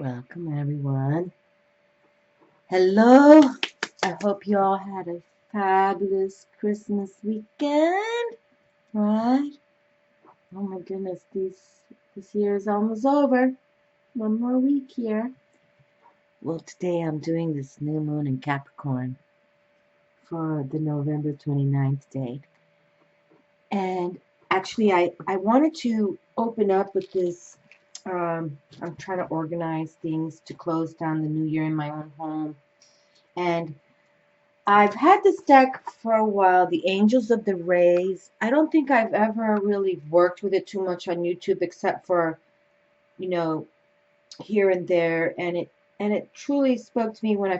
Welcome, everyone. Hello. I hope you all had a fabulous Christmas weekend, right? Oh my goodness, this year is almost over. One more week here. Well, today I'm doing this new moon in Capricorn for the November 29th date. And actually, I wanted to open up with this. I'm trying to organize things to close down the new year in my own home. And I've had this deck for a while, the Angels of the Rays. I don't think I've ever really worked with it too much on YouTube, except for, here and there. And it truly spoke to me when I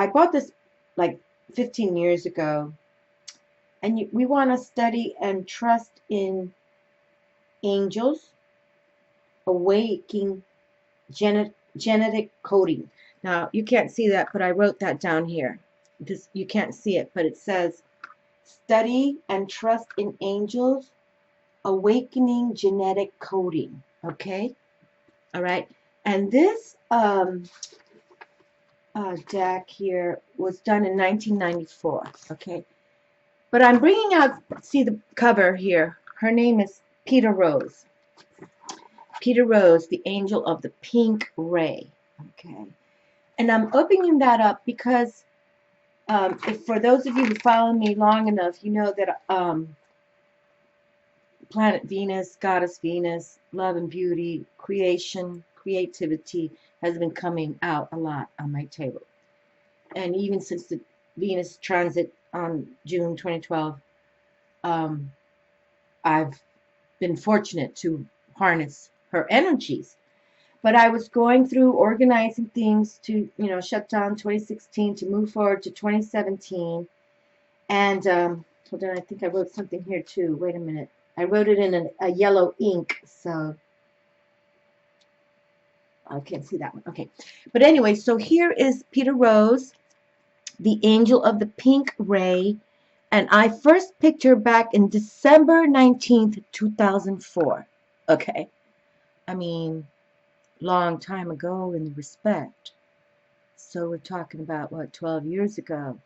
bought this like 15 years ago. And we want to study and trust in angels, awakening genetic coding. Now, you can't see that, but I wrote that down here. You can't see it, but it says, study and trust in angels, awakening genetic coding. Okay? All right? And this deck here was done in 1994. Okay? But I'm bringing out, see the cover here. Her name is Peter Rose. Peter Rose, the angel of the pink ray. Okay? And I'm opening that up because if for those of you who follow me long enough, you know that planet Venus, goddess Venus, love and beauty, creation, creativity has been coming out a lot on my table. And even since the Venus transit on June 2012, I've been fortunate to harness her energies. But I was going through organizing things to, shut down 2016 to move forward to 2017. And hold on, I think I wrote something here too. Wait a minute. I wrote it in a yellow ink, so I can't see that one. Okay. But anyway, so here is Peter Rose, the angel of the pink ray. And I first picked her back in December 19th, 2004. Okay. I mean, long time ago in respect. So we're talking about, 12 years ago.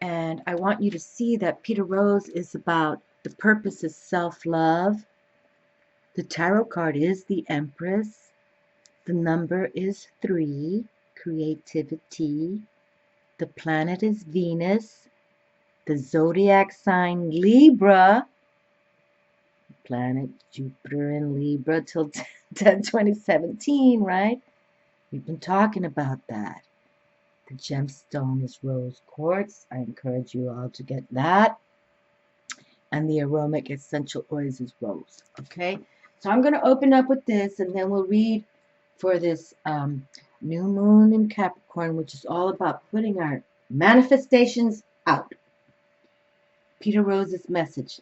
And I want you to see that Peter Rose is about the purpose is self-love. The tarot card is the Empress. The number is 3, creativity. The planet is Venus. The zodiac sign Libra. Planet Jupiter in Libra till 10/2017, right? We've been talking about that. The gemstone is rose quartz. I encourage you all to get that. And the aromatic essential oils is rose. Okay? So I'm going to open up with this, and then we'll read for this new moon in Capricorn, which is all about putting our manifestations out. Peter Rose's message.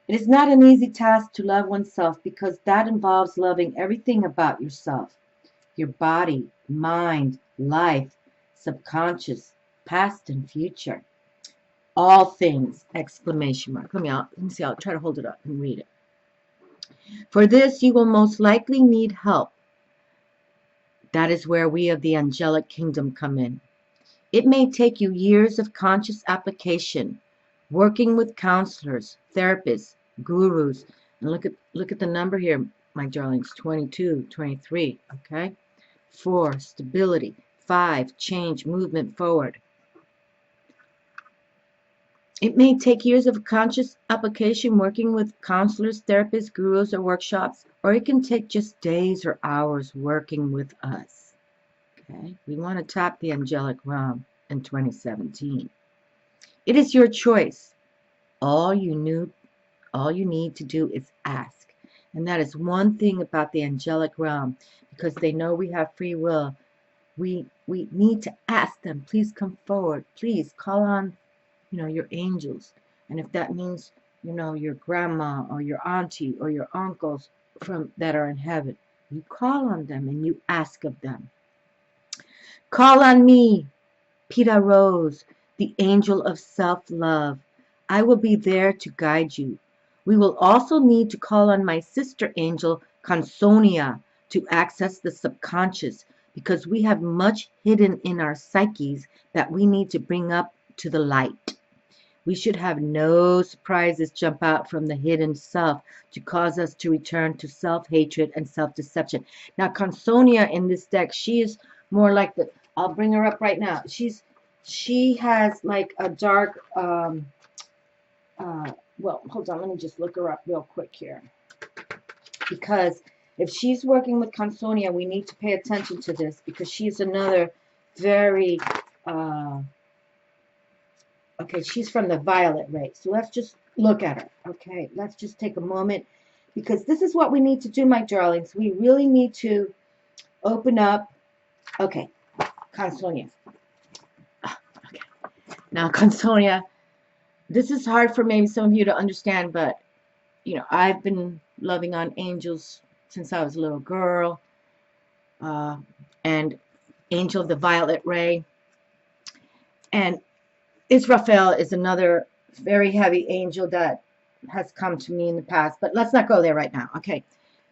It is not an easy task to love oneself because that involves loving everything about yourself. Your body, mind, life, subconscious, past and future. All things, exclamation mark. Let me see, I'll try to hold it up and read it. For this, you will most likely need help. That is where we of the angelic kingdom come in. It may take you years of conscious application, working with counselors, therapists, gurus. And look at the number here, my darlings, 22, 23, okay? 4, stability. 5, change, movement forward. It may take years of conscious application working with counselors, therapists, gurus, or workshops, or it can take just days or hours working with us. Okay? We want to tap the angelic realm in 2017. It is your choice. All you need to do is ask. And that is one thing about the angelic realm, because they know we have free will. We need to ask them, please come forward. Please call on, your angels. And if that means, your grandma or your auntie or your uncles that are in heaven, you call on them and you ask of them. Call on me, Peter Rose, the angel of self-love. I will be there to guide you. We will also need to call on my sister angel, Consonia, to access the subconscious, because we have much hidden in our psyches that we need to bring up to the light. We should have no surprises jump out from the hidden self to cause us to return to self-hatred and self-deception. Now, Consonia in this deck, she is more like the, I'll bring her up right now. She has like a dark, well, hold on, let me just look her up real quick here. Because if she's working with Consonia, we need to pay attention to this, because she's another very, okay, she's from the violet race. So let's just look at her. Okay, let's just take a moment, because this is what we need to do, my darlings. We really need to open up. Okay, Consonia. Okay, now Consonia, this is hard for maybe some of you to understand, but you know, I've been loving on angels since I was a little girl, and Angel of the Violet Ray, and Israfel is another very heavy angel that has come to me in the past, but let's not go there right now. Okay,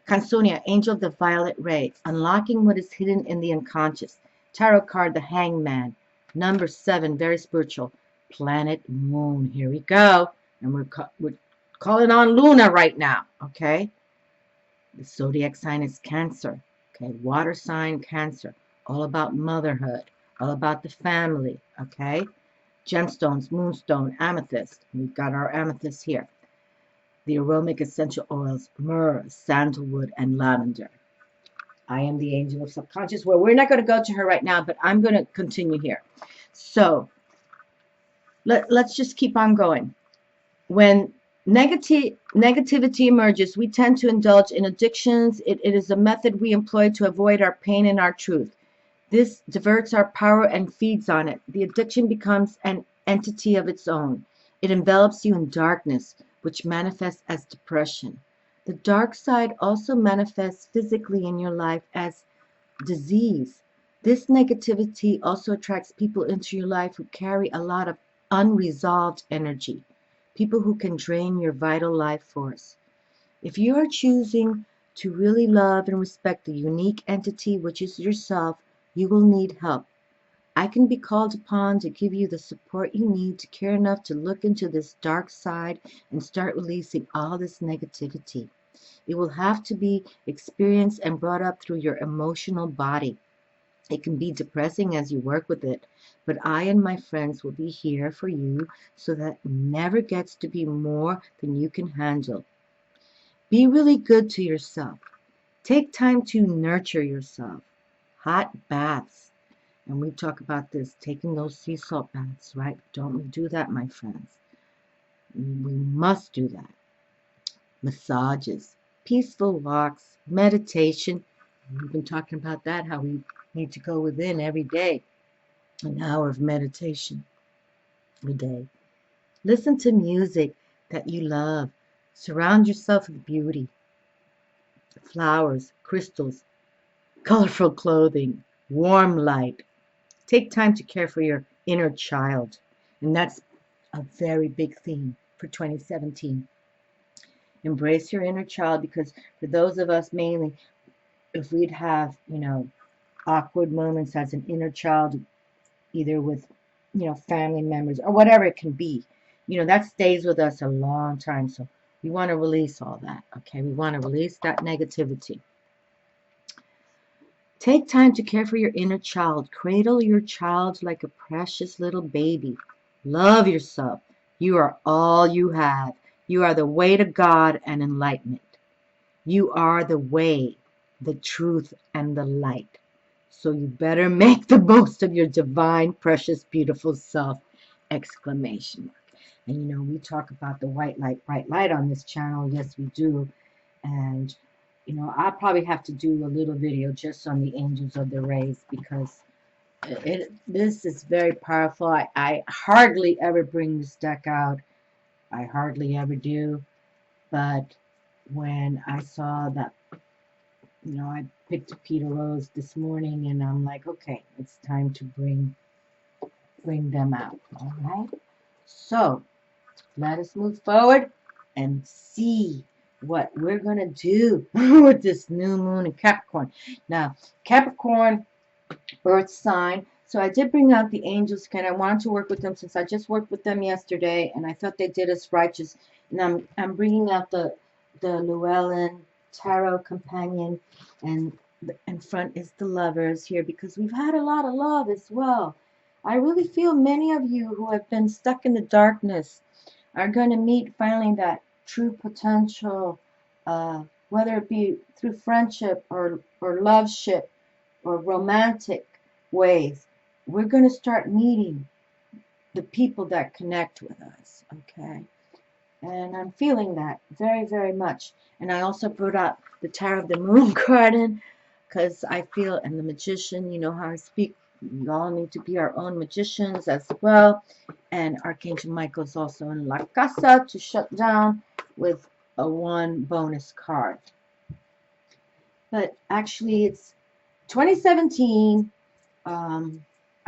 Consonia, Angel of the Violet Ray, unlocking what is hidden in the unconscious. Tarot card, the Hangman, number 7, very spiritual. Planet Moon, here we go, and we're calling on Luna right now. Okay, the zodiac sign is Cancer. Okay, water sign, Cancer, all about motherhood, all about the family. Okay, gemstones, moonstone, amethyst. We've got our amethyst here. The aromatic essential oils, myrrh, sandalwood, and lavender. I am the angel of subconscious. Well, we're not going to go to her right now, but I'm going to continue here. So let's just keep on going. When negativity emerges, we tend to indulge in addictions. It is a method we employ to avoid our pain and our truth. This diverts our power and feeds on it. The addiction becomes an entity of its own. It envelops you in darkness, which manifests as depression. The dark side also manifests physically in your life as disease. This negativity also attracts people into your life who carry a lot of unresolved energy, people who can drain your vital life force. If you are choosing to really love and respect the unique entity which is yourself, you will need help. I can be called upon to give you the support you need to care enough to look into this dark side and start releasing all this negativity. It will have to be experienced and brought up through your emotional body. It can be depressing as you work with it, but I and my friends will be here for you so that it never gets to be more than you can handle. Be really good to yourself. Take time to nurture yourself. Hot baths. And we talk about this, taking those sea salt baths, right? Don't we do that, my friends? We must do that. Massages, peaceful walks, meditation. We've been talking about that, how we need to go within every day. An hour of meditation a day. Listen to music that you love. Surround yourself with beauty. Flowers, crystals, colorful clothing, warm light. Take time to care for your inner child. And that's a very big theme for 2017. Embrace your inner child, because for those of us mainly, if we'd have, you know, awkward moments as an inner child, either with, you know, family members or whatever it can be, you know, that stays with us a long time. So we want to release all that. Okay, we want to release that negativity. Take time to care for your inner child. Cradle your child like a precious little baby. Love yourself. You are all you have. You are the way to God and enlightenment. You are the way, the truth, and the light. So you better make the most of your divine, precious, beautiful self! Exclamation mark. And you know, we talk about the white light, bright light on this channel. Yes, we do. And you know, I'll probably have to do a little video just on the angels of the rays, because this is very powerful. I hardly ever bring this deck out. I hardly ever do. But when I saw that, you know, I picked a Peter Rose this morning, and I'm like, okay, it's time to bring them out. All right. So let us move forward and see what we're going to do with this new moon in Capricorn. Now, Capricorn, earth sign. So I did bring out the angels again. I wanted to work with them since I just worked with them yesterday, and I thought they did us righteous. And I'm bringing out the Llewellyn Tarot Companion, and in front is the Lovers here because we've had a lot of love as well. I really feel many of you who have been stuck in the darkness are going to meet finally that true potential, whether it be through friendship or loveship or romantic ways. We're going to start meeting the people that connect with us, okay? And I'm feeling that very, very much. And I also brought out the Tower of the Moon card in because I feel, and the Magician, you know how I speak, we all need to be our own magicians as well. And Archangel Michael is also in La Casa to shut down with a 1 bonus card. But actually, it's 2017.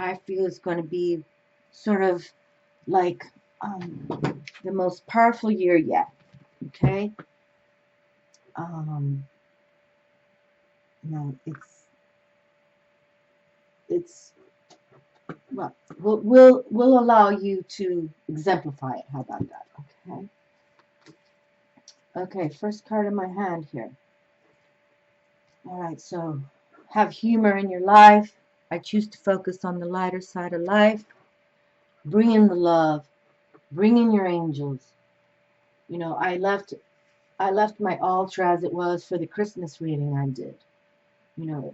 I feel is going to be sort of like the most powerful year yet. Okay. No, it's well, we'll allow you to exemplify it. How about that? Okay. Okay. First card in my hand here. All right. So have humor in your life. I choose to focus on the lighter side of life. Bring in the love. Bring in your angels. You know, I left my altar as it was for the Christmas reading I did. You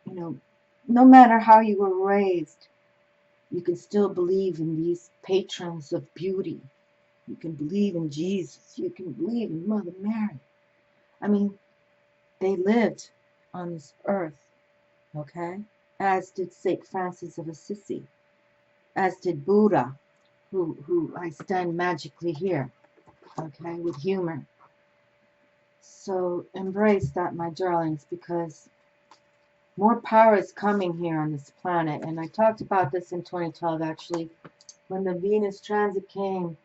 know, no matter how you were raised, you can still believe in these patrons of beauty. You can believe in Jesus. You can believe in Mother Mary. I mean, they lived on this earth, okay? As did St. Francis of Assisi, as did Buddha, who I stand magically here, okay, with humor. So embrace that, my darlings, because more power is coming here on this planet. And I talked about this in 2012, actually, when the Venus transit came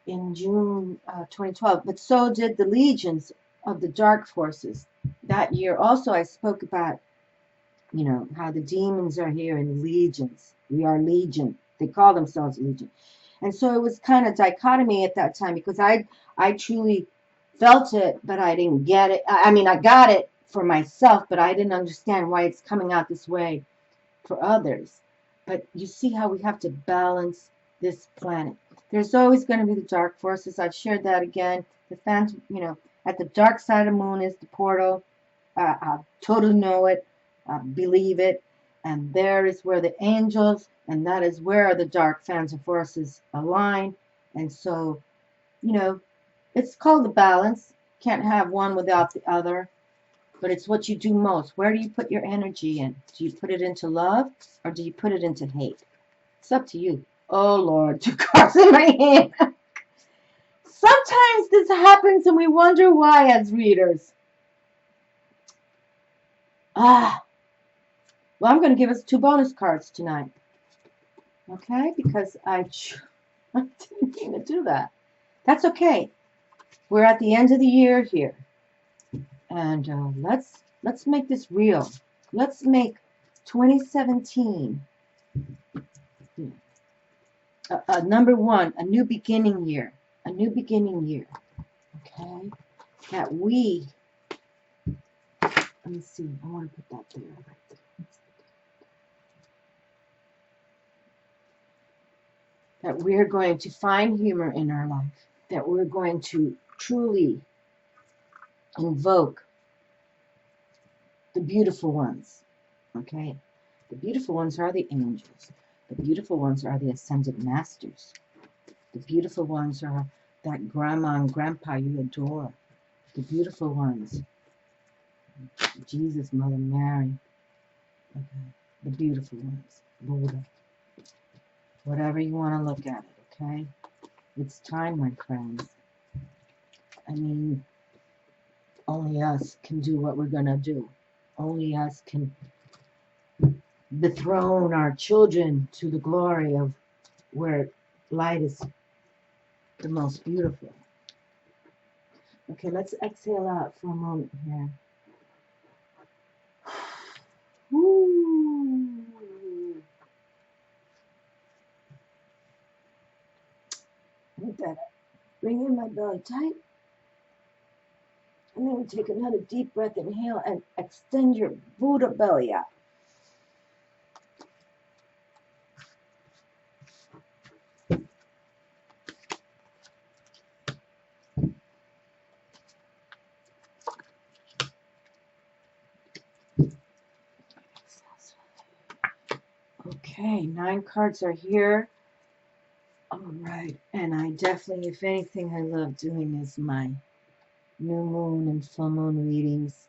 in June 2012. But so did the legions of the dark forces. That year also I spoke about, you know, how the demons are here in legions. We are legion. They call themselves legion. And so it was kind of dichotomy at that time because I truly felt it, but I didn't get it. I mean, I got it for myself, but I didn't understand why it's coming out this way for others. But you see how we have to balance this planet. There's always going to be the dark forces. I've shared that again. The phantom, you know, at the dark side of the moon is the portal. I totally know it, believe it. And there is where the angels, and that is where the dark phantom forces align. And so, you know, it's called the balance. Can't have one without the other. But it's what you do most. Where do you put your energy in? Do you put it into love or do you put it into hate? It's up to you. Oh, Lord, 2 cards in my hand. Sometimes this happens and we wonder why as readers. Well, I'm going to give us 2 bonus cards tonight. Okay? Because I didn't mean to do that. That's okay. We're at the end of the year here. And let's make this real. Let's make 2017 number 1, a new beginning year. A new beginning year. Okay? That we, let me see, I want to put that there. That we're going to find humor in our life. That we're going to truly invoke the beautiful ones. Okay? The beautiful ones are the angels. The beautiful ones are the ascended masters. The beautiful ones are that grandma and grandpa you adore. The beautiful ones. Jesus, Mother Mary. Okay. The beautiful ones. Buddha. Whatever you want to look at it, okay? It's time, my friends. I mean, only us can do what we're going to do. Only us can dethrone our children to the glory of where light is the most beautiful. Okay, let's exhale out for a moment here. Woo. With that, bring in my belly tight. And then take another deep breath, inhale, and extend your Buddha belly out. Okay, 9 cards are here. All right, and I definitely, if anything, I love doing is my new moon and full moon readings.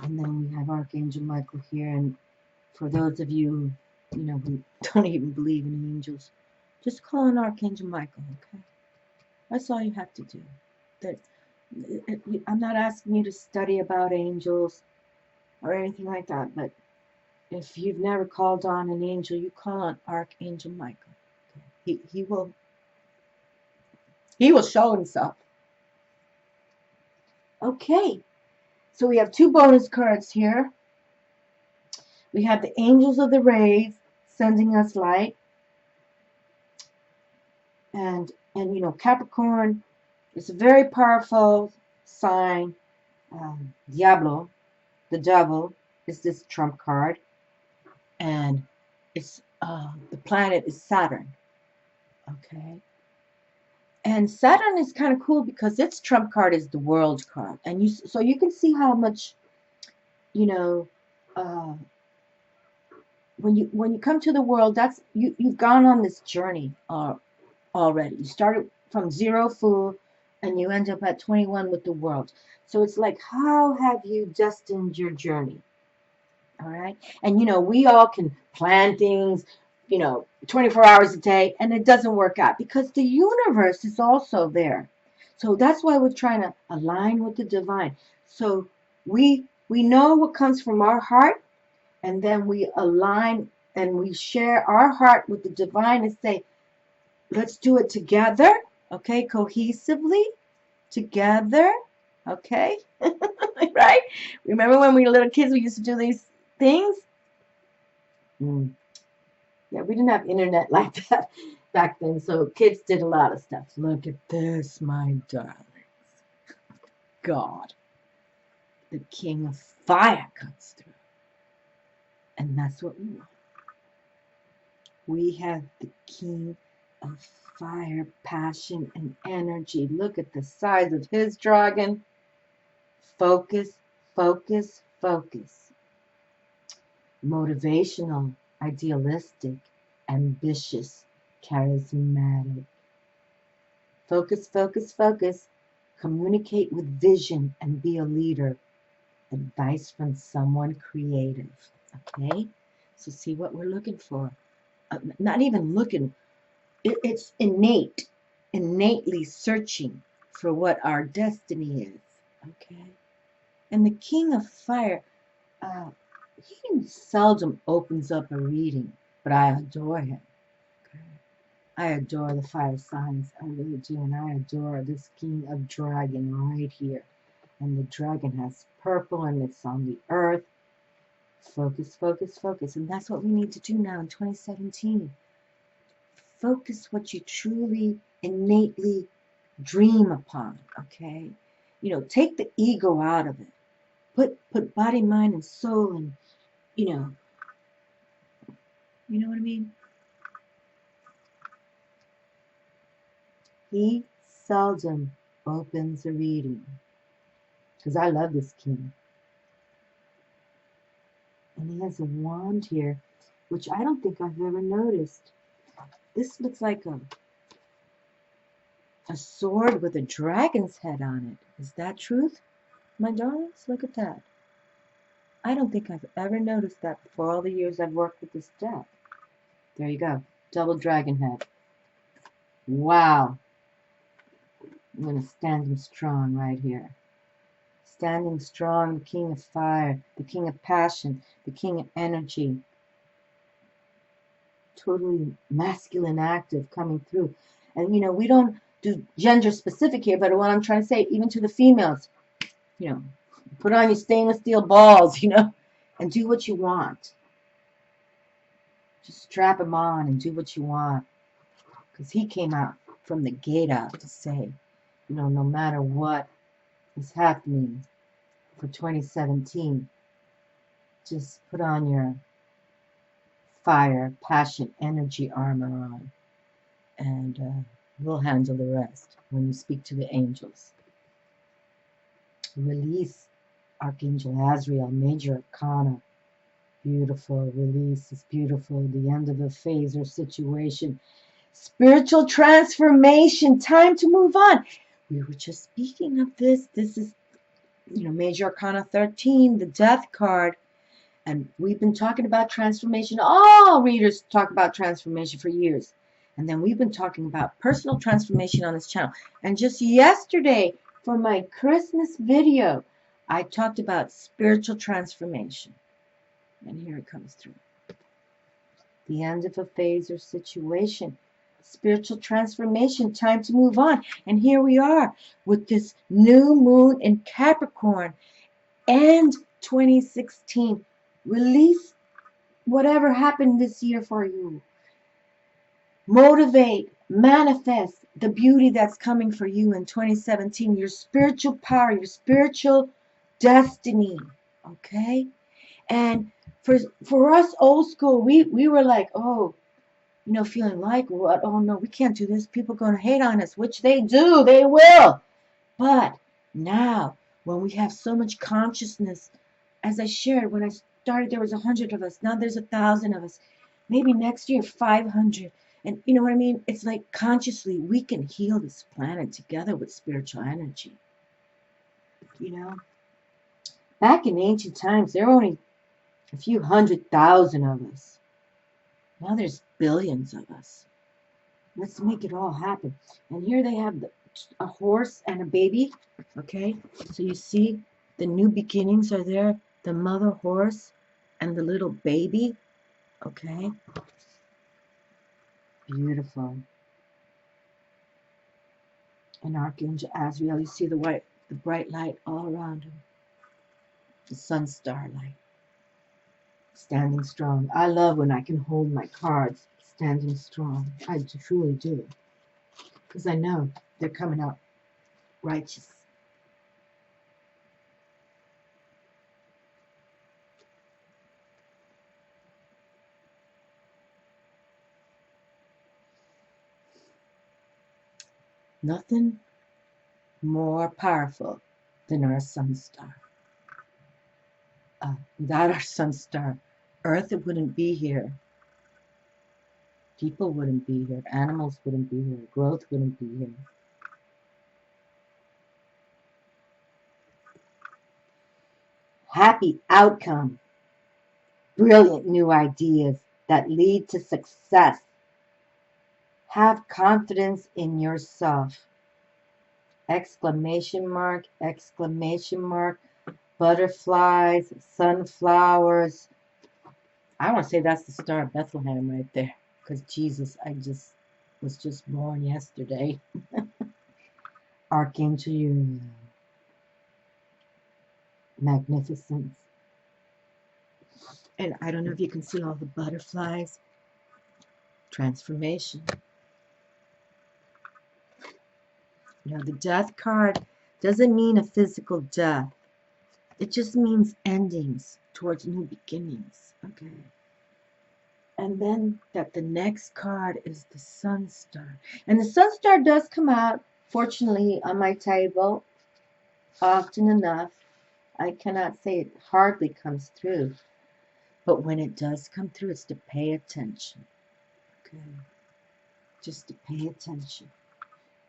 And then we have Archangel Michael here. And for those of you, who don't even believe in angels, just call on Archangel Michael, okay? That's all you have to do. I'm not asking you to study about angels or anything like that, but if you've never called on an angel, you call on Archangel Michael. Okay? He will show himself. Okay, so we have 2 bonus cards here. We have the Angels of the Rays sending us light. And Capricorn is a very powerful sign. Diablo, the devil, is this trump card. And it's the planet is Saturn. Okay. And Saturn is kind of cool because its trump card is the world card. And so you can see how much, when you come to the world, that's you've gone on this journey already. You started from 0 full and you end up at 21 with the world. So it's like, how have you destined your journey? All right. And we all can plan things, 24 hours a day, and it doesn't work out because the universe is also there. So that's why we're trying to align with the divine. So we know what comes from our heart, and then we align and we share our heart with the divine and say, let's do it together, okay, cohesively, together, okay, right? Remember when we were little kids, we used to do these things? Yeah, we didn't have internet like that back then, so kids did a lot of stuff. Look at this, my darlings. God, the King of Fire comes through. And that's what we want. We have the King of Fire, passion, and energy. Look at the size of his dragon. Focus, focus, focus. Motivational, idealistic, ambitious, charismatic. Focus, focus, focus. Communicate with vision and be a leader. Advice from someone creative. Okay? So see what we're looking for. Not even looking. It's innately searching for what our destiny is. Okay? And the King of Fire, he seldom opens up a reading, but I adore him. Okay? I adore the 5 signs. I really do. And I adore this King of Dragon right here. And the dragon has purple and it's on the earth. Focus, focus, focus. And that's what we need to do now in 2017. Focus what you truly, innately dream upon, okay? Take the ego out of it. Put body, mind, and soul and, you know what I mean? He seldom opens a reading because I love this king. And he has a wand here, which I don't think I've ever noticed. This looks like a sword with a dragon's head on it. Is that truth, my darlings? Look at that. I don't think I've ever noticed that before all the years I've worked with this deck. There you go. Double dragon head. Wow. I'm going to stand him strong right here. Standing strong, the King of Fire, the King of Passion, the King of Energy. Totally masculine, active, coming through. And we don't do gender specific here, but what I'm trying to say, even to the females, you know, put on your stainless steel balls, you know, and do what you want. Just strap him on and do what you want. Because he came out from the gate out to say, you know, no matter what is happening for 2017, just put on your fire, passion, energy armor on, and we'll handle the rest when you speak to the angels. Release Archangel Azrael, Major Arcana. Beautiful. Release is beautiful. The end of a phase or situation. Spiritual transformation. Time to move on. We were just speaking of this. This is, you know, Major Arcana 13, the Death Card. And we've been talking about transformation. All readers talk about transformation for years. And then we've been talking about personal transformation on this channel. And just yesterday, for my Christmas video, I talked about spiritual transformation. And here it comes through. The end of a phase or situation. Spiritual transformation. Time to move on. And here we are with this new moon in Capricorn. And 2016. Release whatever happened this year for you. Motivate, manifest the beauty that's coming for you in 2017. Your spiritual power, your spiritual destiny. Okay? And for us old school, we were like, oh, you know, feeling like, what? Oh no, we can't do this. People are going to hate on us, which they do. They will. But now, when we have so much consciousness, as I shared, when I started, there was 100 of us. Now there's 1,000 of us. Maybe next year, 500. And you know what I mean? It's like consciously, we can heal this planet together with spiritual energy. You know? Back in ancient times, there were only a few 100,000 of us. Now there's billions of us. Let's make it all happen. And here they have a horse and a baby. Okay? So you see, the new beginnings are there. The mother horse and the little baby. Okay? Beautiful. And Archangel Azrael, you see the bright light all around him. The sun star light. Standing strong. I love when I can hold my cards standing strong. I truly do. Because I know they're coming out righteous. Nothing more powerful than our sun star. Without our sun star, Earth wouldn't be here. People wouldn't be here. Animals wouldn't be here. Growth wouldn't be here. Happy outcome. Brilliant new ideas that lead to success. Have confidence in yourself. Exclamation mark, exclamation mark. Butterflies, sunflowers. I want to say that's the Star of Bethlehem right there. Because Jesus, was just born yesterday. Archangel Uriel. Magnificence. And I don't know if you can see all the butterflies. Transformation. You know, the death card doesn't mean a physical death. It just means endings towards new beginnings. Okay. And then that the next card is the Sun Star. And the Sun Star does come out, fortunately, on my table often enough. I cannot say it hardly comes through. But when it does come through, it's to pay attention. Okay. Just to pay attention.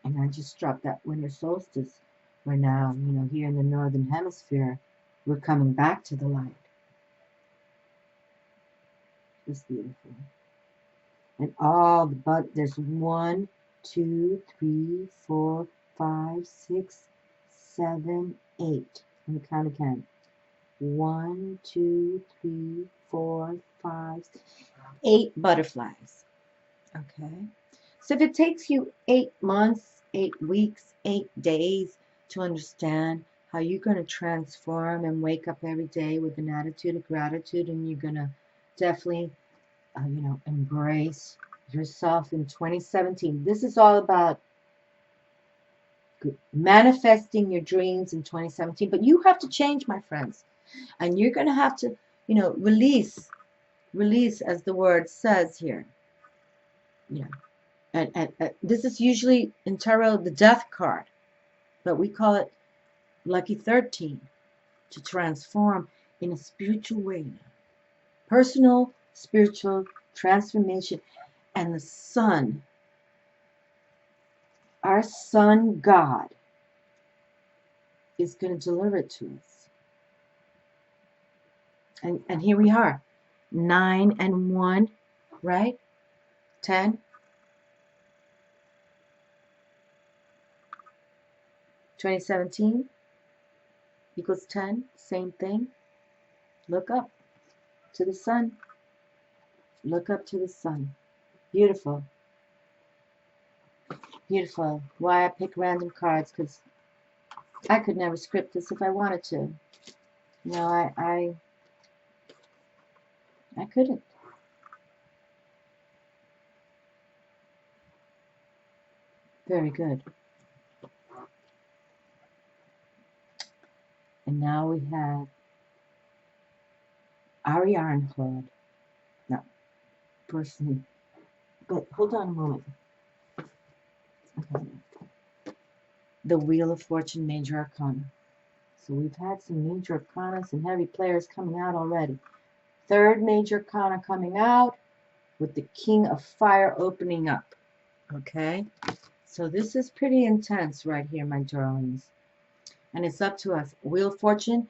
And I just dropped that winter solstice. We're now, you know, here in the northern hemisphere, we're coming back to the light. It's beautiful. And all the there's 1, 2, 3, 4, 5, 6, 7, 8. Let me count again. 1, 2, 3, 4, 5, 8 butterflies. Okay. So if it takes you 8 months, 8 weeks, 8 days to understand how you're going to transform and wake up every day with an attitude of gratitude, and you're going to definitely, embrace yourself in 2017. This is all about manifesting your dreams in 2017, but you have to change, my friends, and you're going to have to, release, as the word says here. And this is usually in tarot the death card, but we call it lucky 13, to transform in a spiritual way. Personal spiritual transformation. And the sun, our sun God, is going to deliver it to us. And here we are, 9 and 1, right? 10. 2017 equals 10, same thing. Look up to the sun. Look up to the sun. Beautiful. Beautiful. Why I pick random cards, because I could never script this if I wanted to. I couldn't. Very good. And now we have Ari Arnhold. Now, personally, but hold on a moment. Okay. The Wheel of Fortune, Major Arcana. So we've had some Major Arcana, some heavy players coming out already. Third Major Arcana coming out with the King of Fire opening up. Okay? So this is pretty intense right here, my darlings. And it's up to us. Wheel of Fortune,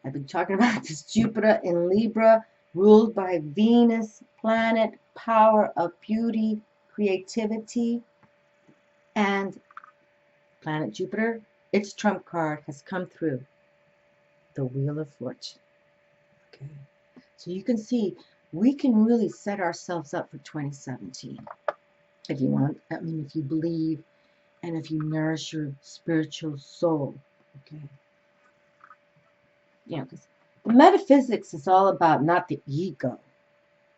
I've been talking about this Jupiter in Libra, ruled by Venus, planet, power of beauty, creativity, and planet Jupiter, its trump card has come through, the Wheel of Fortune. Okay, so you can see we can really set ourselves up for 2017 if you want. I mean, if you believe and if you nourish your spiritual soul. Okay, because the metaphysics is all about not the ego.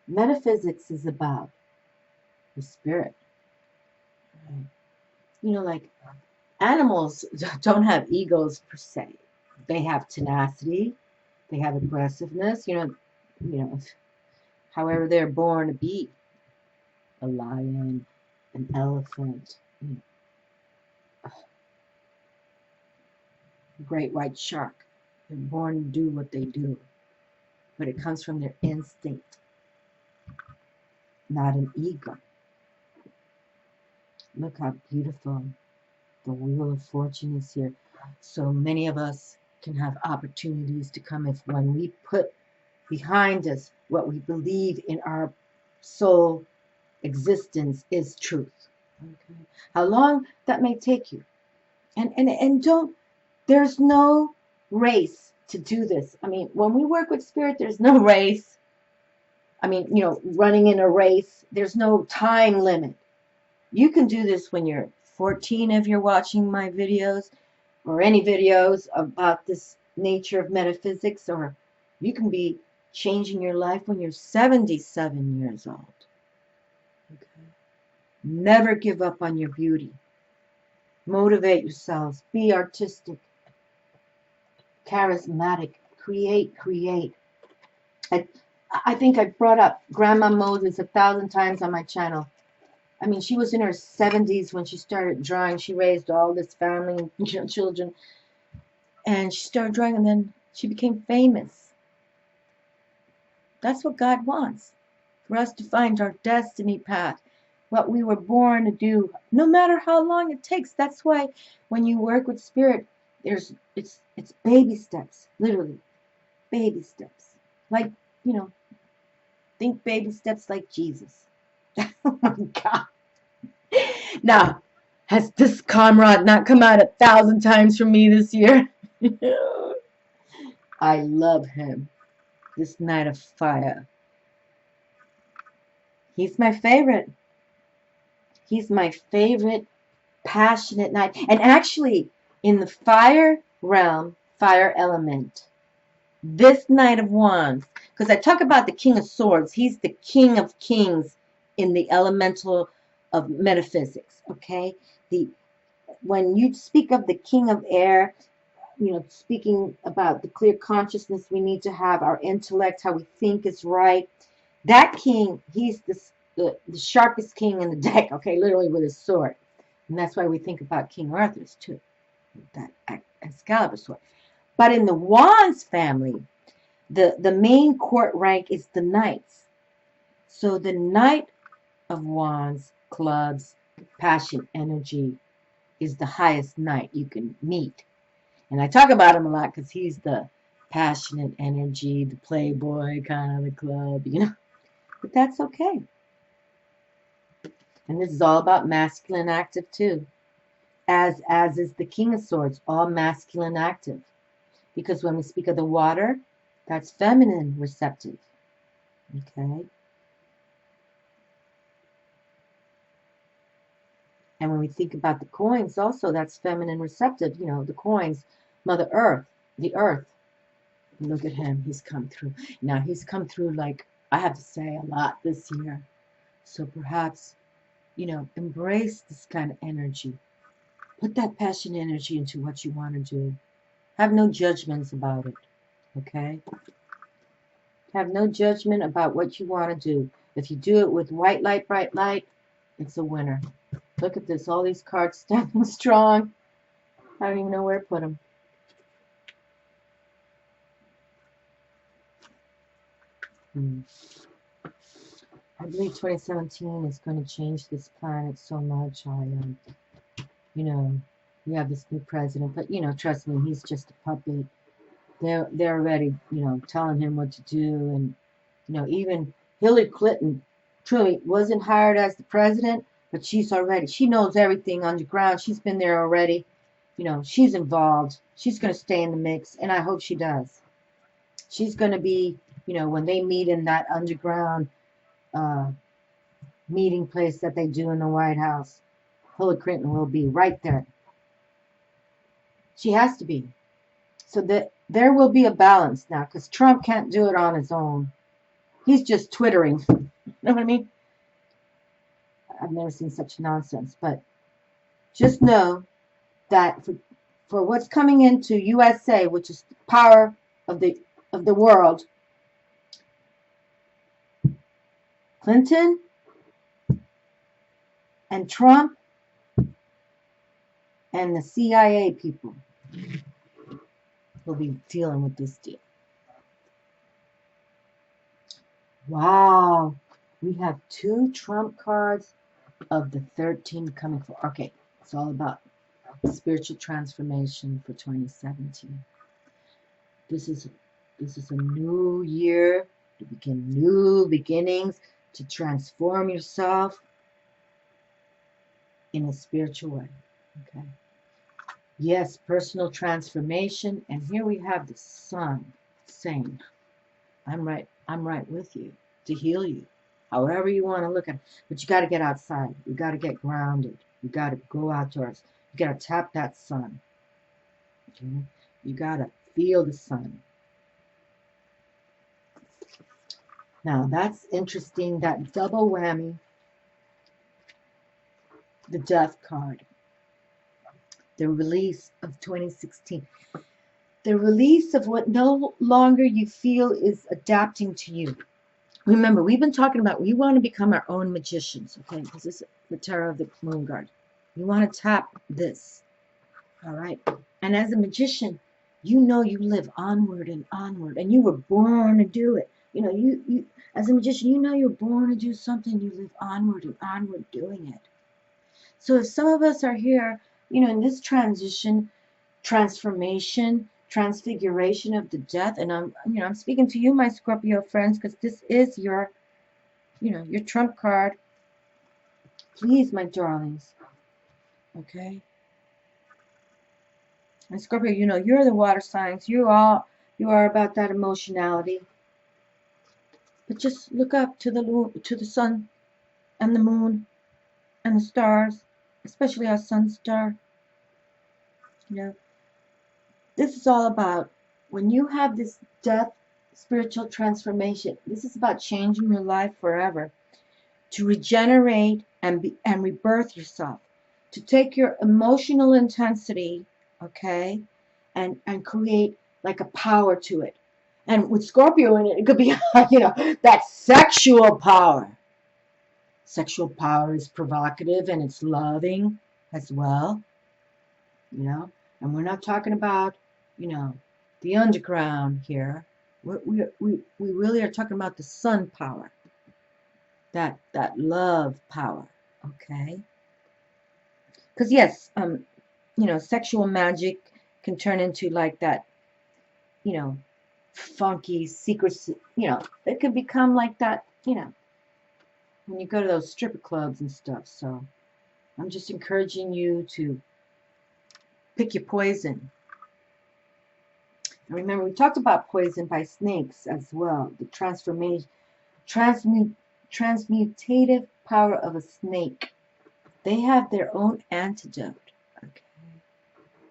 Metaphysics is about the spirit. Right? Like animals don't have egos per se. They have tenacity. They have aggressiveness. However they're born to be. A lion, an elephant, a great white shark. They're born to do what they do. But it comes from their instinct, not an ego. Look how beautiful the Wheel of Fortune is here. So many of us can have opportunities to come if when we put behind us what we believe in our soul existence is truth. Okay. How long that may take you. And don't, there's no race to do this. I mean, when we work with spirit, there's no race. I mean, running in a race, there's no time limit. You can do this when you're 14 if you're watching my videos or any videos about this nature of metaphysics, or you can be changing your life when you're 77 years old. Okay. Never give up on your beauty. Motivate yourselves. Be artistic, charismatic. Create. I think I brought up Grandma Moses 1,000 times on my channel. I mean, she was in her 70s when she started drawing. She raised all this family and children. And she started drawing, and then she became famous. That's what God wants. For us to find our destiny path. What we were born to do. No matter how long it takes. That's why when you work with spirit, it's baby steps. Literally. Baby steps. Like, think baby steps like Jesus. Oh my God. Now, has this comrade not come out 1,000 times for me this year? I love him. This Knight of Fire. He's my favorite. He's my favorite passionate night. And actually, in the fire realm, fire element, this Knight of Wands, because I talk about the King of Swords, he's the King of Kings in the elemental of metaphysics, okay? When you speak of the King of Air, speaking about the clear consciousness we need to have, our intellect, how we think is right, that king, he's the sharpest king in the deck, okay, literally with his sword. And that's why we think about King Arthur's too, that Excalibur sword. But in the Wands family, the main court rank is the Knights. So the Knight of Wands, clubs, passion, energy, is the highest knight you can meet. And I talk about him a lot because he's the passionate energy, the playboy kind of the club, But that's okay. And this is all about masculine active too. As is the King of Swords, all masculine active. Because when we speak of the water, that's feminine receptive. Okay? And when we think about the coins also, that's feminine receptive. The coins, Mother Earth, the earth. Look at him. He's come through. Now, he's come through, like, I have to say, a lot this year. So perhaps, embrace this kind of energy. Put that passion energy into what you want to do. Have no judgments about it. Okay? Have no judgment about what you want to do. If you do it with white light, bright light, it's a winner. Look at this. All these cards standing strong. I don't even know where to put them. I believe 2017 is going to change this planet so much. We have this new president, but trust me, he's just a puppet. They're already, telling him what to do, and even Hillary Clinton truly wasn't hired as the president, but she knows everything underground. She's been there already. She's involved. She's going to stay in the mix, and I hope she does. She's going to be, when they meet in that underground meeting place that they do in the White House, Hillary Clinton will be right there. She has to be. So that there will be a balance now, because Trump can't do it on his own. He's just twittering. You know what I mean? I've never seen such nonsense. But just know that for what's coming into USA, which is the power of the world, Clinton and Trump and the CIA people will be dealing with this deal. Wow. We have 2 Trump cards of the 13 coming for. Okay, it's all about spiritual transformation for 2017. This is a new year to begin new beginnings, to transform yourself in a spiritual way. Okay. Yes, personal transformation. And here we have the sun saying, I'm right with you to heal you. However you want to look at it. But you got to get outside. You got to get grounded. You got to go outdoors. You got to tap that sun. Okay? You got to feel the sun. Now, that's interesting, that double whammy, the Death Card, the release of 2016, the release of what no longer you feel is adapting to you. Remember, we've been talking about we want to become our own magicians, okay? This is the Tarot of the Moon Guard. You want to tap this, all right? And as a magician, you live onward and onward, and you were born to do it. You as a magician, you're born to do something. You live onward and onward doing it. So if some of us are here, in this transition, transformation, transfiguration of the death, and I'm speaking to you, my Scorpio friends, because this is your, your trump card. Please, my darlings, okay? And Scorpio, you're the water signs. You are about that emotionality. But just look up to the sun and the moon and the stars especially our sun star. You know, this is all about when you have this death spiritual transformation. This is about changing your life forever, to regenerate and rebirth yourself, to take your emotional intensity, okay, and create like a power to it. And with Scorpio in it, it could be, that sexual power. Sexual power is provocative and it's loving as well, you know. And we're not talking about, the underground here. We really are talking about the sun power, that love power, okay? Because yes, sexual magic can turn into like that, you know, funky secrecy. It could become like that, when you go to those stripper clubs and stuff. So I'm just encouraging you to pick your poison. And remember, we talked about poison by snakes as well. The transmutative power of a snake. They have their own antidote. Okay.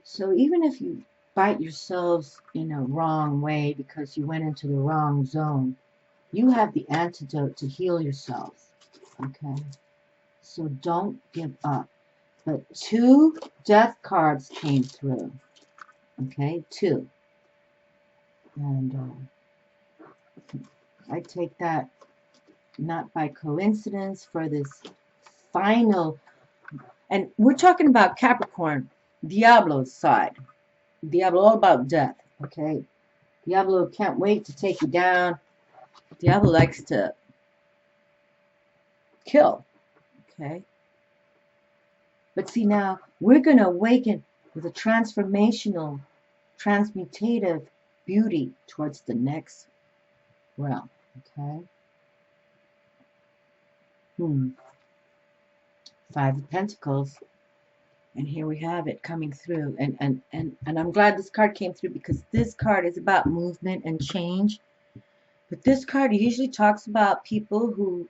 So even if you bite yourselves in a wrong way because you went into the wrong zone, you have the antidote to heal yourselves. Okay. So don't give up. But 2 death cards came through. Okay, 2. And I take that not by coincidence for this final. And we're talking about Capricorn, Diablo's side. Diablo, all about death. Okay. Diablo can't wait to take you down. Diablo likes to kill. Okay. But see, now we're going to awaken with a transformational, transmutative beauty towards the next realm. Okay. 5 of Pentacles. And here we have it coming through. And I'm glad this card came through, because this card is about movement and change. But this card usually talks about people who,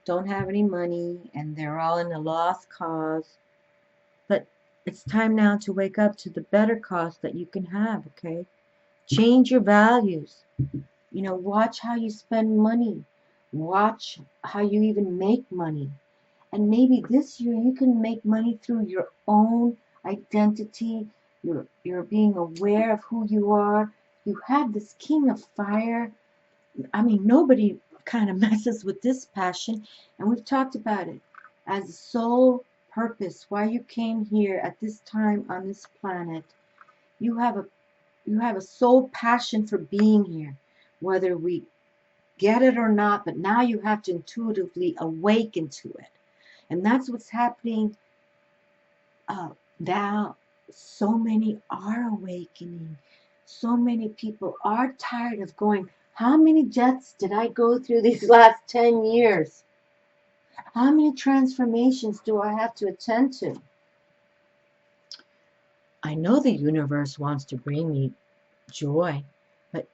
don't have any money and they're all in a lost cause. But it's time now to wake up to the better cause that you can have, okay? Change your values. Watch how you spend money. Watch how you even make money. And maybe this year you can make money through your own identity. You're being aware of who you are. You have this King of Fire. I mean, nobody kind of messes with this passion. And we've talked about it as a soul purpose, why you came here at this time on this planet. You have a soul passion for being here, whether we get it or not, but now you have to intuitively awaken to it. And that's what's happening now. So many are awakening. So many people are tired of going, how many deaths did I go through these last 10 years? How many transformations do I have to attend to? I know the universe wants to bring me joy, but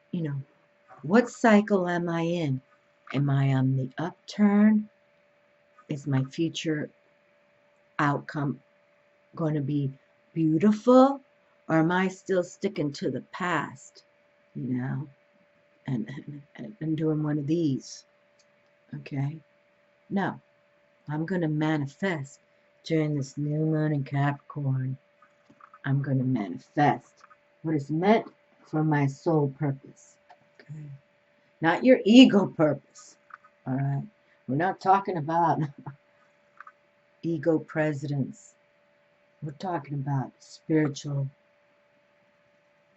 what cycle am I in? Am I on the upturn? Is my future outcome going to be beautiful, or am I still sticking to the past, and doing one of these? Okay. No, I'm going to manifest during this new moon in Capricorn. I'm going to manifest what is meant for my soul purpose. Okay. Not your ego purpose. All right. We're not talking about ego presidents. We're talking about spiritual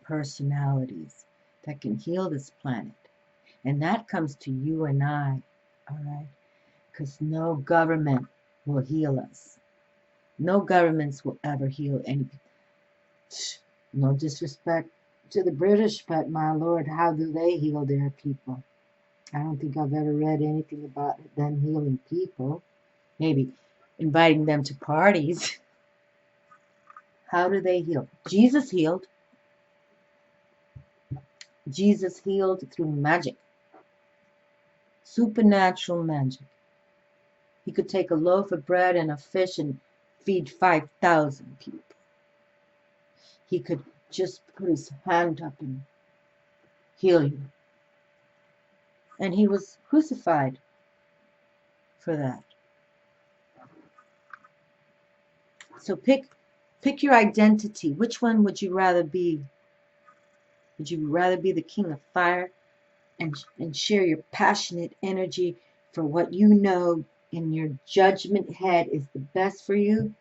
personalities that can heal this planet. And that comes to you and I, all right? Because no government will heal us. No governments will ever heal anybody. No disrespect to the British, but my Lord, how do they heal their people? I don't think I've ever read anything about them healing people. Maybe inviting them to parties. How do they heal? Jesus healed. Jesus healed through magic. Supernatural magic. He could take a loaf of bread and a fish and feed 5,000 people. He could just put his hand up and heal you. And he was crucified for that. So pick your identity. Which one would you rather be? Would you rather be the king of fire and share your passionate energy for what you know in your judgment head is the best for you?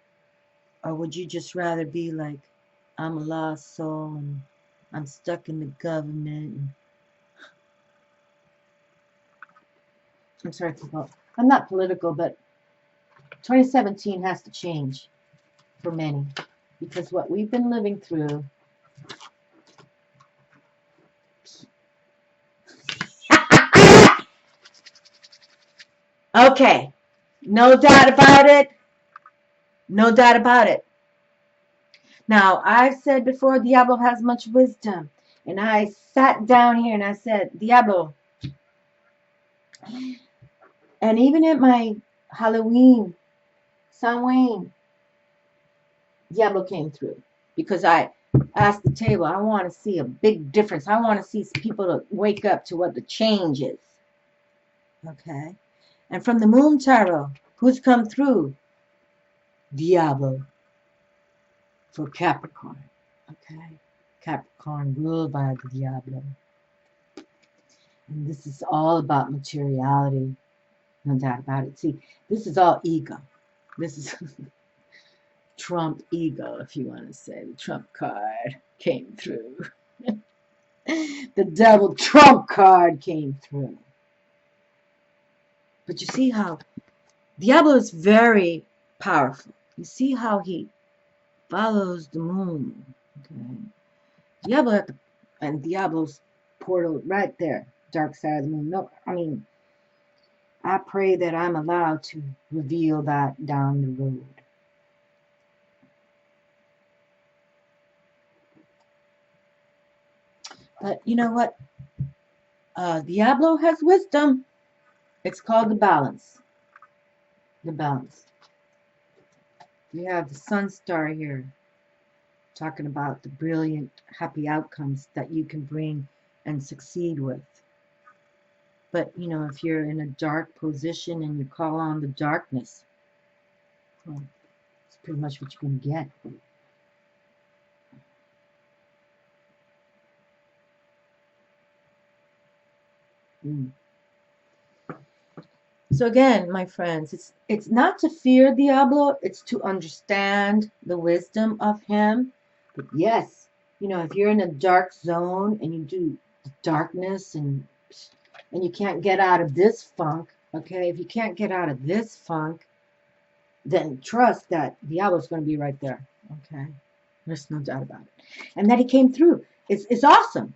Or would you just rather be like, I'm a lost soul and I'm stuck in the government? And I'm sorry, people. I'm not political, but 2017 has to change for many. Because what we've been living through okay, no doubt about it. No doubt about it. Now, I've said before, Diablo has much wisdom. And I sat down here and I said, Diablo. And even at my Halloween, Samhain, Diablo came through. Because I asked the table, I want to see a big difference. I want to see people to wake up to what the change is. Okay? And from the Moon Tarot, who's come through? Diablo for Capricorn. Okay? Capricorn ruled by the Diablo. And this is all about materiality. No doubt about it. See, this is all ego. This is Trump ego, if you want to say. The Trump card came through. The devil Trump card came through. But you see how Diablo is very powerful. You see how he follows the moon. Okay. Diablo at the, and Diablo's portal right there, dark side of the moon. No, I mean, I pray that I'm allowed to reveal that down the road. But you know what? Diablo has wisdom. It's called the balance. The balance. We have the sun star here talking about the brilliant, happy outcomes that you can bring and succeed with. But, you know, if you're in a dark position and you call on the darkness, well, it's pretty much what you're going to get. So again, my friends, it's not to fear Diablo, it's to understand the wisdom of him. But yes, you know, if you're in a dark zone and you do darkness and you can't get out of this funk, okay, if you can't get out of this funk, then trust that Diablo's going to be right there, okay? There's no doubt about it. And that he came through. It's awesome.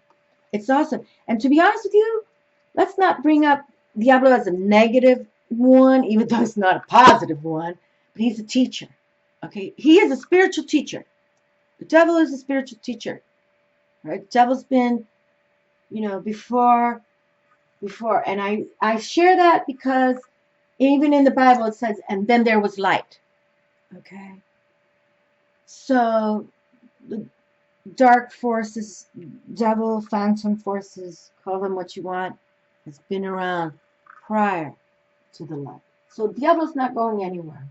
It's awesome. And to be honest with you, let's not bring up Diablo as a negative one, even though it's not a positive one, but he's a teacher, okay? He is a spiritual teacher. The devil is a spiritual teacher, right? The devil's been, you know, before, and I share that because even in the Bible it says, and then there was light, okay? So the dark forces, devil, phantom forces, call them what you want, has been around prior to the light. So Diablo's not going anywhere.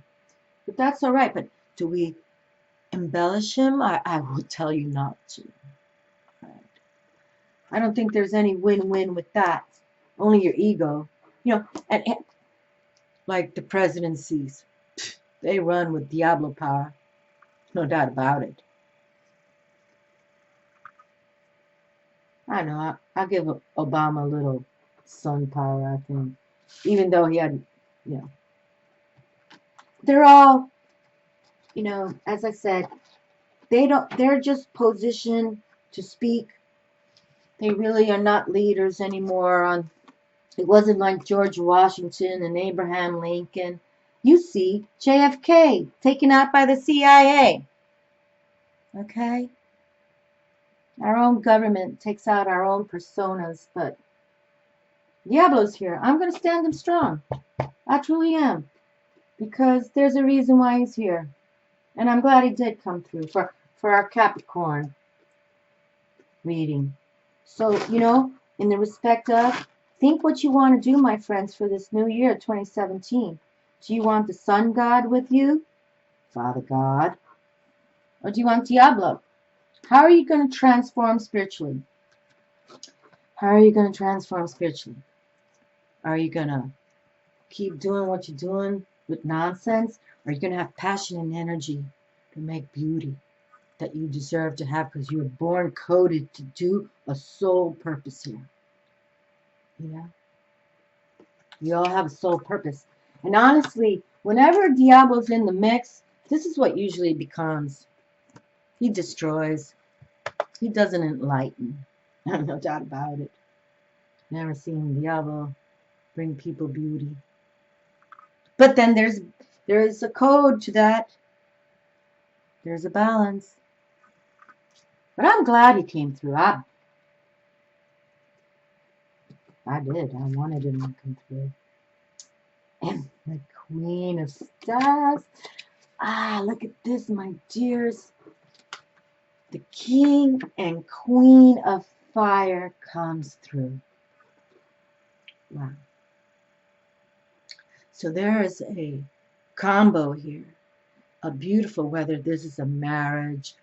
But that's all right. But do we embellish him? I would tell you not to. Right. I don't think there's any win-win with that. Only your ego. You know, and like the presidencies, they run with Diablo power. No doubt about it. I know. I'll give Obama a little sun power, I think. Even though he had, you know. They're all, you know, as I said, they're just positioned to speak. They really are not leaders anymore. It wasn't like George Washington and Abraham Lincoln. You see, JFK taken out by the CIA. Okay? Our own government takes out our own personas, but Diablo's here. I'm going to stand him strong. I truly am. Because there's a reason why he's here. And I'm glad he did come through for our Capricorn reading. So, you know, in the respect of, think what you want to do, my friends, for this new year, 2017. Do you want the sun god with you, Father God? Or do you want Diablo? How are you going to transform spiritually? How are you going to transform spiritually? Are you going to keep doing what you're doing with nonsense? Or are you going to have passion and energy to make beauty that you deserve to have because you were born coded to do a soul purpose here? You know? You all have a soul purpose. And honestly, whenever Diablo's in the mix, this is what usually becomes. He destroys. He doesn't enlighten. No doubt about it. Never seen Diablo bring people beauty. But then there is a code to that. There's a balance. But I'm glad he came through. I did. I wanted him to come through. And the Queen of Stars. Look at this, my dears. The King and Queen of Fire comes through. Wow. So there is a combo here. A beautiful, whether this is a marriage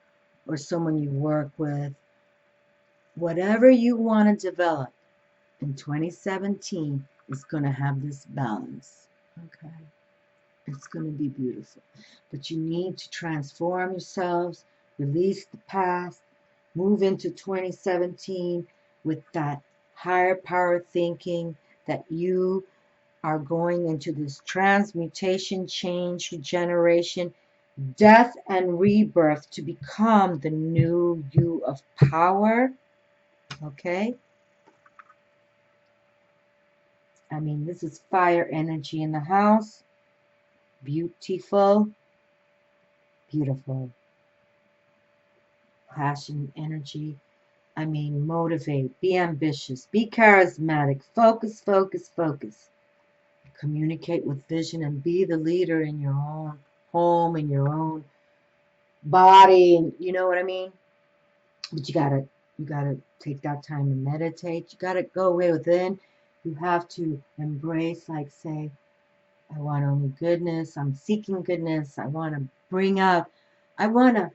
or someone you work with. Whatever you want to develop in 2017 is going to have this balance. Okay. It's going to be beautiful. But you need to transform yourselves, release the past, move into 2017 with that higher power thinking that you are going into this transmutation, change, regeneration, death, and rebirth to become the new you of power. Okay? I mean, this is fire energy in the house. Beautiful. Beautiful. Passion, energy. I mean, motivate. Be ambitious. Be charismatic. Focus, focus, focus. Communicate with vision and be the leader in your own home, in your own body. And you know what I mean? But you gotta take that time to meditate. You gotta go away within. You have to embrace, like, say, I want only goodness. I'm seeking goodness. I want to bring up. I want to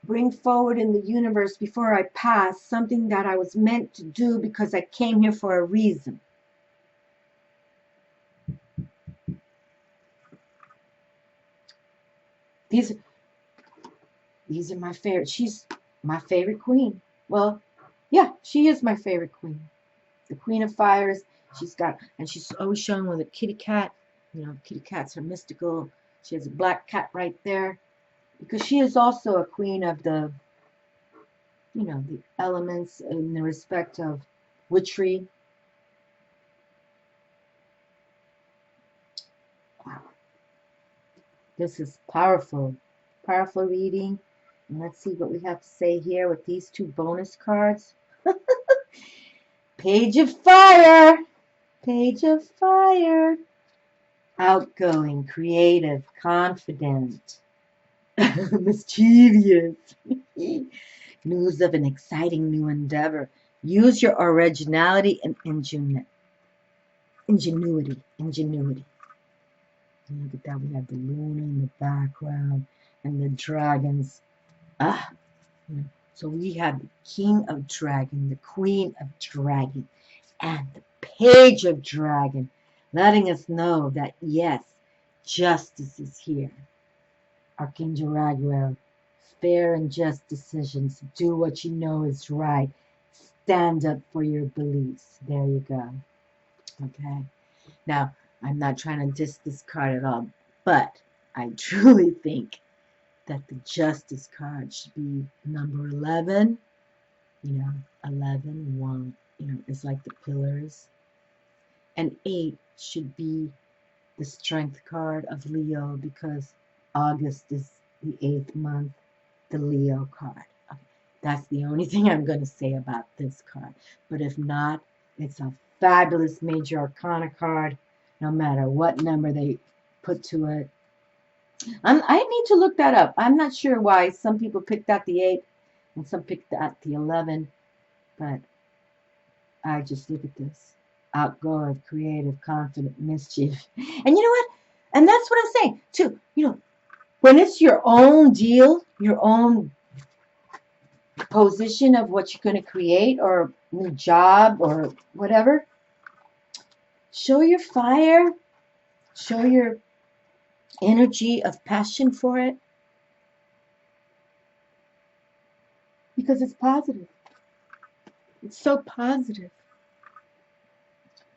bring forward in the universe before I pass something that I was meant to do because I came here for a reason. These are my favorite. She's my favorite queen. Well, yeah, she is my favorite queen. The Queen of Fires. She's always shown with a kitty cat. You know, kitty cats are mystical. She has a black cat right there. Because she is also a queen of the, you know, the elements in the respect of witchery. Wow. This is powerful. Powerful reading. And let's see what we have to say here with these two bonus cards. Page of Fire. Page of Fire. Outgoing, creative, confident, mischievous. News of an exciting new endeavor. Use your originality and ingenuity. Ingenuity. And look at that. We have the lunar in the background and the dragons. So we have the King of Dragon, the Queen of Dragon, and the Page of Dragon, letting us know that, yes, justice is here. Archangel Raguel, fair and just decisions. Do what you know is right. Stand up for your beliefs. There you go. Okay. Now, I'm not trying to diss this card at all, but I truly think that the Justice card should be number 11. You know, 11, 1, you know, it's like the pillars. And 8 should be the Strength card of Leo because August is the 8th month, the Leo card. Okay. That's the only thing I'm going to say about this card. But if not, it's a fabulous Major Arcana card, no matter what number they put to it. I need to look that up. I'm not sure why some people picked out the 8 and some picked out the 11, but I just look at this. Outgoing, creative, confident, mischief. And you know what? And that's what I'm saying, too. You know, when it's your own deal, your own position of what you're going to create or new job or whatever, show your fire, show your energy of passion for it, because it's positive. It's so positive.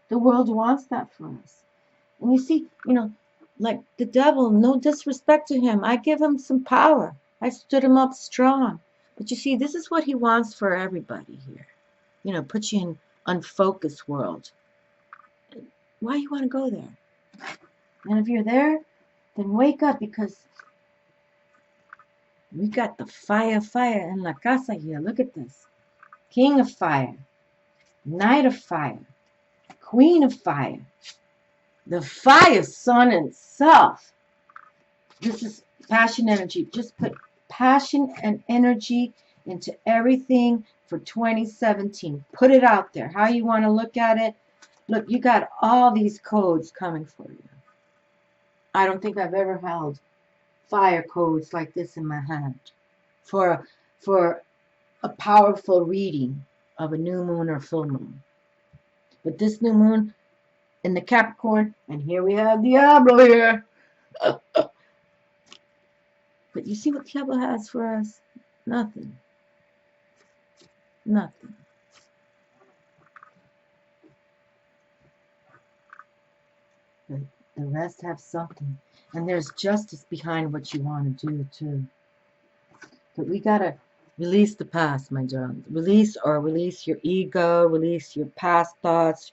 The world wants that for us. And you see, you know, like the devil, no disrespect to him. I give him some power. I stood him up strong. But you see, this is what he wants for everybody here. You know, put you in unfocused world. Why you want to go there? And if you're there, then wake up, because we got the fire in la casa here. Look at this. King of fire. Knight of fire. Queen of fire. The fire sun itself. This is passion energy. Just put passion and energy into everything for 2017. Put it out there. How you want to look at it. Look, you got all these codes coming for you. I don't think I've ever held fire codes like this in my hand for a powerful reading of a new moon or full moon. But this new moon in the Capricorn, and here we have Diablo here. But you see what Diablo has for us? Nothing. Nothing. But the rest have something. And there's justice behind what you want to do, too. But we got to release the past, my darling. Release your ego, release your past thoughts.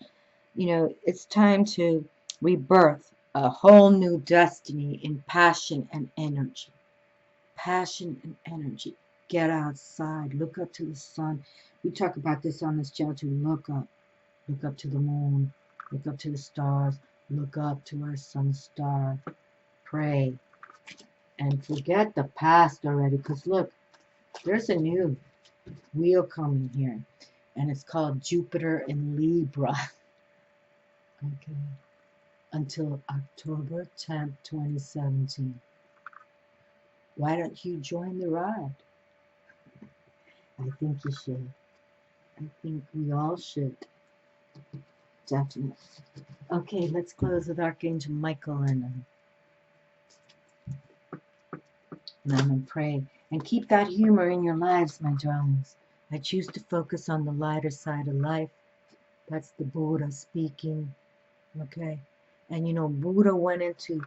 You know, it's time to rebirth a whole new destiny in passion and energy. Passion and energy. Get outside. Look up to the sun. We talk about this on this channel too. Look up. Look up to the moon. Look up to the stars. Look up to our sun star. Pray. And forget the past already. Because look, there's a new wheel coming here. And it's called Jupiter in Libra. Okay. Until October 10th, 2017. Why don't you join the ride? I think you should. I think we all should. Definitely. Okay, let's close with Archangel Michael, and I'm going to pray. And keep that humor in your lives, my darlings. I choose to focus on the lighter side of life. That's the Buddha speaking. Okay? And you know, Buddha went into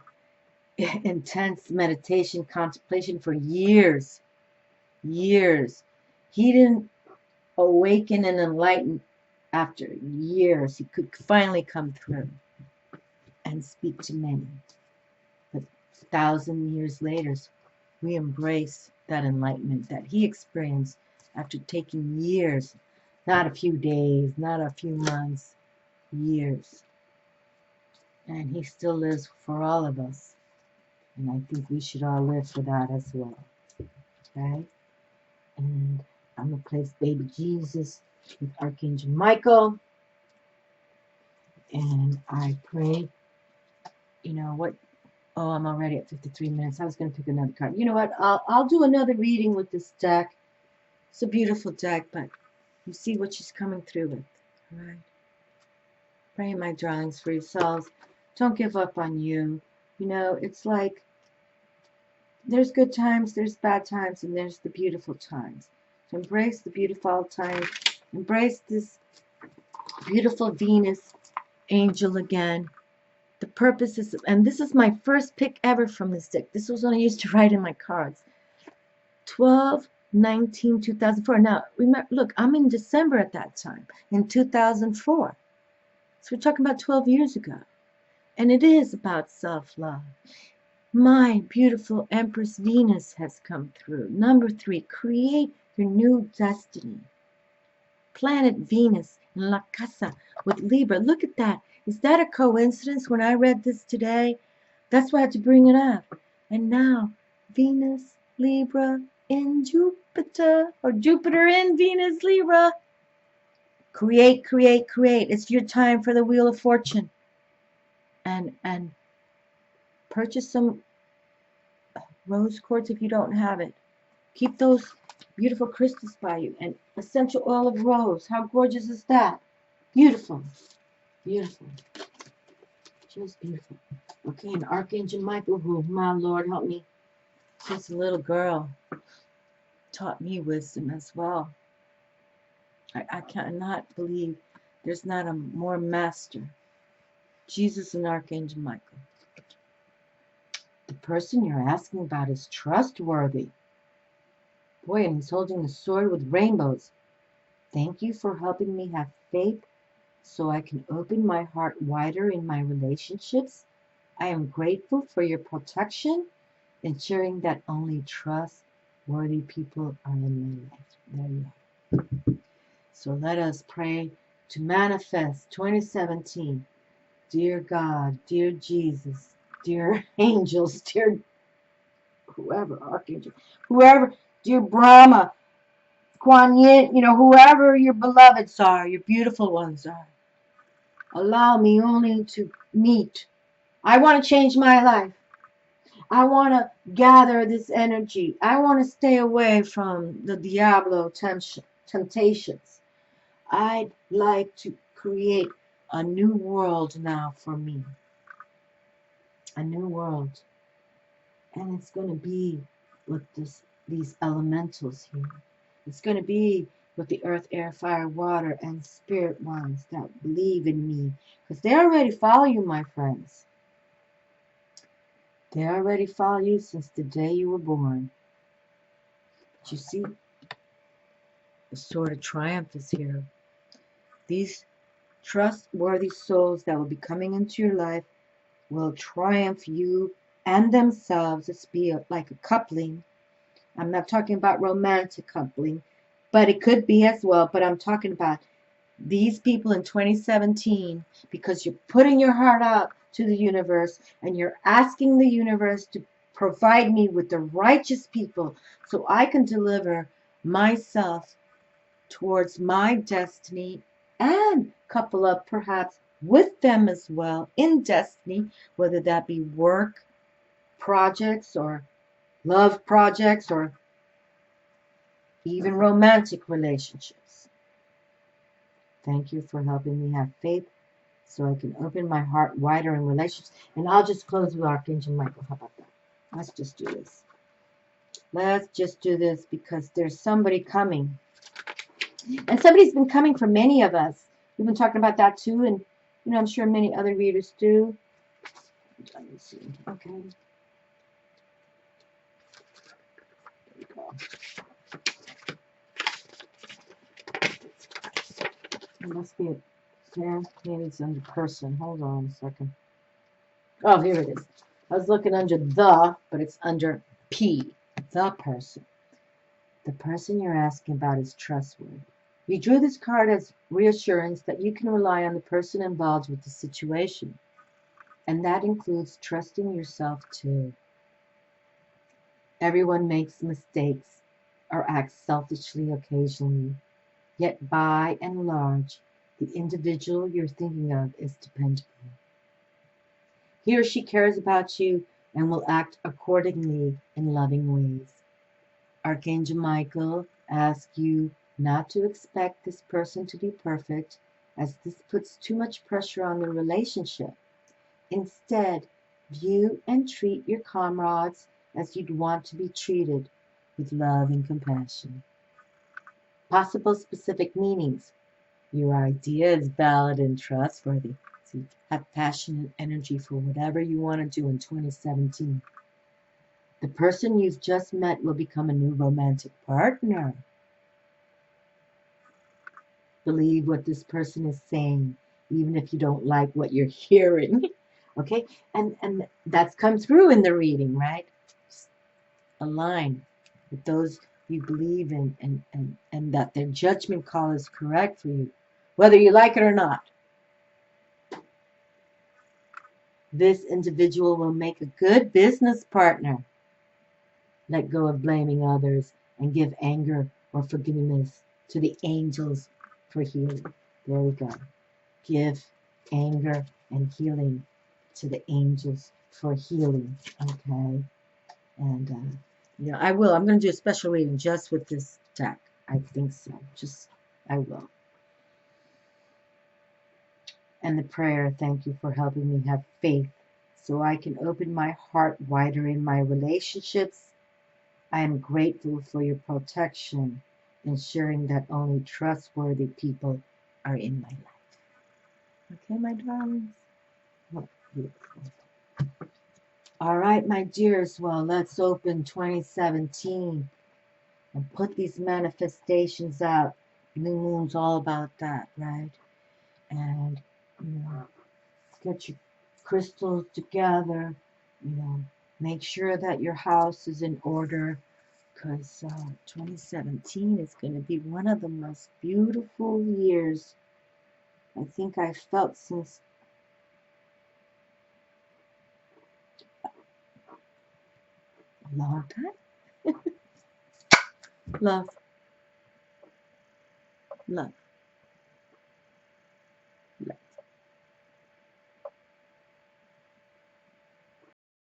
intense meditation, contemplation for years. Years. He didn't awaken and enlighten after years. He could finally come through and speak to many. But 1,000 years later, we embrace that enlightenment that he experienced after taking years, not a few days, not a few months, years. And he still lives for all of us. And I think we should all live for that as well. Okay? And I'm going to place baby Jesus with Archangel Michael. And I pray, you know what? Oh, I'm already at 53 minutes. I was going to pick another card. You know what? I'll do another reading with this deck. It's a beautiful deck, but you see what she's coming through with. All right? Pray, my darlings, for yourselves. Don't give up on you. You know, it's like there's good times, there's bad times, and there's the beautiful times. So embrace the beautiful times. Embrace this beautiful Venus angel again. The purpose is, and this is my first pick ever from this deck. This was what I used to write in my cards. 12/19/2004. Now, remember, look, I'm in December at that time, in 2004. So we're talking about 12 years ago. And it is about self-love. My beautiful Empress Venus has come through. Number 3, create your new destiny. Planet Venus in La Casa with Libra. Look at that. Is that a coincidence when I read this today? That's why I had to bring it up. And now, Venus, Libra in Jupiter, or Jupiter in Venus, Libra. Create, create, create. It's your time for the Wheel of Fortune. And purchase some rose quartz if you don't have it. Keep those beautiful crystals by you. And essential oil of rose. How gorgeous is that? Beautiful. Beautiful. Just beautiful. Okay, and Archangel Michael, who, my Lord, help me. Since a little girl, taught me wisdom as well. I cannot believe there's not a more master. Jesus and Archangel Michael. The person you're asking about is trustworthy. Boy, and he's holding a sword with rainbows. Thank you for helping me have faith so I can open my heart wider in my relationships. I am grateful for your protection, ensuring that only trustworthy people are in my life. There you are. So let us pray to manifest 2017. Dear God, dear Jesus, dear angels, dear whoever, Archangel, whoever, dear Brahma, Kuan Yin, whoever your beloveds are, your beautiful ones are. Allow me only to meet. I want to change my life. I want to gather this energy. I want to stay away from the Diablo temptations. I'd like to create a new world now for me. A new world. And it's going to be with these elementals here. It's going to be with the earth, air, fire, water, and spirit ones that believe in me. Because they already follow you, my friends. They already follow you since the day you were born. But you see, the sword of triumph is here. These trustworthy souls that will be coming into your life will triumph you and themselves. It's be like a coupling. I'm not talking about romantic coupling, but it could be as well. But I'm talking about these people in 2017, because you're putting your heart out to the universe and you're asking the universe to provide me with the righteous people so I can deliver myself towards my destiny and couple up perhaps with them as well in destiny, whether that be work projects or love projects or even romantic relationships. Thank you for helping me have faith so I can open my heart wider in relationships. And I'll just close with Archangel Michael. How about that? Let's just do this. Let's just do this because there's somebody coming. And somebody's been coming for many of us. We've been talking about that too. And, I'm sure many other readers do. Let me see. Okay. There we go. It must be a maybe it's under person. Hold on a second. Oh, here it is. I was looking under the, but it's under P. The person. The person you're asking about is trustworthy. You drew this card as reassurance that you can rely on the person involved with the situation. And that includes trusting yourself too. Everyone makes mistakes or acts selfishly occasionally. Yet by and large, the individual you're thinking of is dependable. He or she cares about you and will act accordingly in loving ways. Archangel Michael asks you not to expect this person to be perfect, as this puts too much pressure on the relationship. Instead, view and treat your comrades as you'd want to be treated, with love and compassion. Possible specific meanings. Your idea is valid and trustworthy. So have passionate energy for whatever you want to do in 2017. The person you've just met will become a new romantic partner. Believe what this person is saying, even if you don't like what you're hearing. Okay? And that's come through in the reading, right? Just align with those you believe in and that their judgment call is correct for you, whether you like it or not. This individual will make a good business partner. Let go of blaming others and give anger or forgiveness to the angels for healing. There we go. Give anger and healing to the angels for healing. Okay. And yeah, I will. I'm going to do a special reading just with this deck. I think so. I will. And the prayer, thank you for helping me have faith so I can open my heart wider in my relationships. I am grateful for your protection, ensuring that only trustworthy people are in my life. Okay, my darlings? Oh, beautiful. All right, my dears. Well, let's open 2017 and put these manifestations out. New Moon's all about that, right? And, get your crystals together, make sure that your house is in order, because 2017 is going to be one of the most beautiful years I think I've felt since a long time. Love. Love.